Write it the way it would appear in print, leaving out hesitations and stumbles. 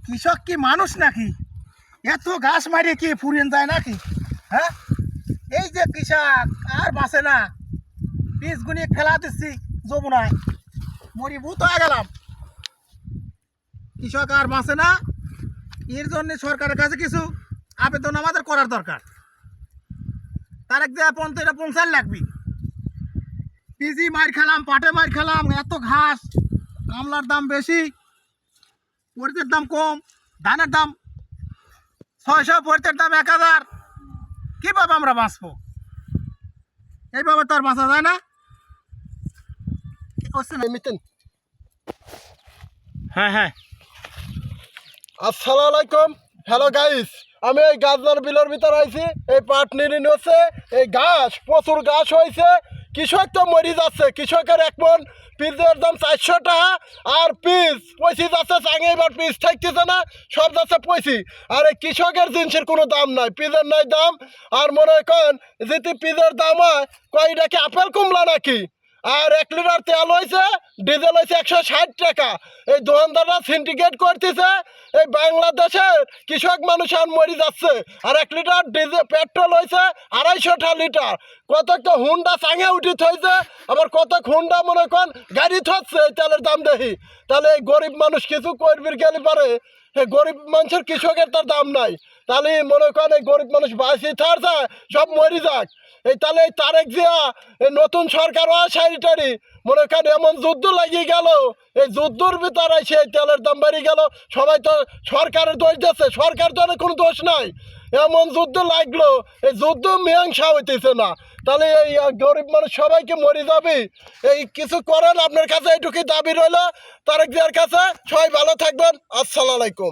কৃষক কি মানুষ নাকি? এত ঘাস মারিয়ে কি ফুরিয়ে যায় নাকি? হ্যাঁ, এই যে কৃষক আর বাঁচে না, বীজ গুনিয়ে ফেলা দিচ্ছি যমুনায়, মরিভূত হয়ে গেলাম। কৃষক আর বাঁচে না, এর জন্য সরকারের কাছে কিছু আবেদন আমাদের করার দরকার। তার এক জায়গায় এটা 50 লাগবে। পিজি মার খেলাম, পাটে মার খেলাম, এত ঘাস, কামলার দাম বেশি, পরিতের দাম কম, ধানের দাম 600, পরিতের দাম 1000। কীভাবে আমরা বাঁচবো? এইভাবে তো আর বাঁচা যায় না। হ্যাঁ, আসসালামু আলাইকুম। হ্যালো গাইস, আমি এই গাজনার বিলের ভিতরে আইছি। এই পাট নিড়ি হচ্ছে, এই ঘাস, প্রচুর ঘাস হয়েছে। কৃষক তো মরি যাচ্ছে। কৃষকের এক মন পিসের দাম 400 টাকা, আর পিস 25 যাচ্ছে। চাঙে এবার পিস থাকতেছে না, সব যাচ্ছে 25। আর এই কৃষকের জিনিসের কোনো দাম নাই, পিসের নাই দাম। আর মনে করেন যদি পিসের দাম হয়, কয়টা কি আপেল কুমলা নাকি? আর 1 লিটার তেল হয়েছে, ডিজেল হয়েছে 160 টাকা। এই দোকানদাররা সিন্ডিকেট করতেছে। এই বাংলাদেশের কৃষক মানুষ আর মরি যাচ্ছে। আর 1 লিটার ডিজেল পেট্রোল হয়েছে 250 লিটার। কত হুন্ডা চাঙে উঠিত হয়েছে, আবার কত হুন্ডা মনে করেন গাড়ি থচ্ছে এই তেলের দাম দেখি। তাহলে এই গরিব মানুষ কিছু করবির গেলে পারে? এই গরিব মানুষের কৃষকের তার দাম নাই। তাহলে মনে করেন এই গরিব মানুষ বাঁচি থার যায়, সব মরি যাক। এই তাহলে এই তারেক জিয়া, এই নতুন সরকার সারিটারি মনে করেন এমন যুদ্ধ লাগিয়ে গেল। এই যুদ্ধর ভিতরে সেই তেলের দাম বেড়ে গেল। সবাই তো সরকারের দোষ দিচ্ছে, সরকার তো কোনো দোষ নাই। এমন যুদ্ধ লাগলো, এই যুদ্ধ মীমাংসা হইতেছে না। তাহলে এই গরিব মানুষ সবাইকে মরে যাবে। এই কিছু করেন, আপনার কাছে এইটুকুই দাবি রইল তারেক জিয়ার কাছে। সবাই ভালো থাকবেন। আসসালামু আলাইকুম।